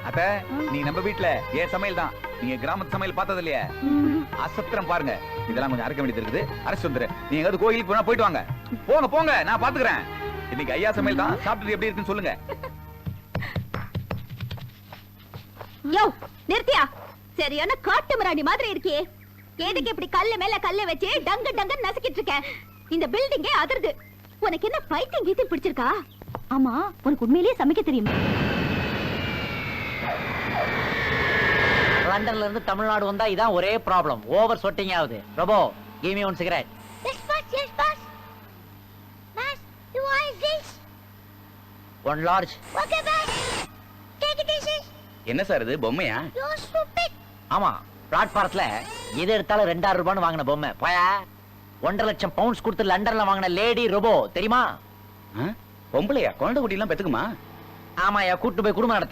அத்த நீ நம்ம வீட்ல ஏன் சமையல் தான், நீங்க கிராமத்து சமையல் பார்த்தது இல்லையா? அசத்திரம் பாருங்க. இதெல்லாம் கொஞ்சம் அரைக்க வேண்டியது இருக்குது, அரைச்சு வந்துரு. நீங்க எங்காவது கோயிலுக்கு போனா போயிட்டு வாங்க. போங்க போங்க, நான் பாத்துக்கிறேன். இன்னைக்கு ஐயா சமையல் தான், சாப்பிட்டு எப்படி இருக்குன்னு சொல்லுங்க. யோ நிறுத்தியா, சரியான காட்டு மிராண்டி மாதிரி இருக்கியே. எதுக்கு இப்படி கல்லு மேல கல்லு வச்சு டங்கு டங்கு நசுக்கிட்டு இருக்க? இந்த பில்டிங்கே அதிருது. உனக்கு என்ன பைத்தியம் கீத்தி பிடிச்சிருக்கா? ஆமா, உனக்கு உண்மையிலேயே சமைக்க தெரியுமா? லண்டன்ல இருந்து தமிழ்நாடு வந்தா இதான் ஒரே ப்ராப்ளம், ஓவர் சொட்டிங் ஆகுது. Robo, give me one cigarette. Yes boss, yes boss. Boss, you want this? One large. Okay boss. Take it easy. என்ன சார் இது, பொம்மையா? You stupid. ஆமா, பிளாட்பாரத்துல எது எடுத்தாலும் 2000 ரூபான்னு வாங்கின பொம்மை. போயா, 1.5 லட்சம் பவுண்ட்ஸ் கொடுத்து லண்டன்ல வாங்கின லேடி ரோபோ தெரியுமா? பொம்பளையா? குழந்தை குட்டி எல்லாம் பெத்துக்குமா? ஆமாயா, கூட்டு போய் குடும்பம் நடத்த.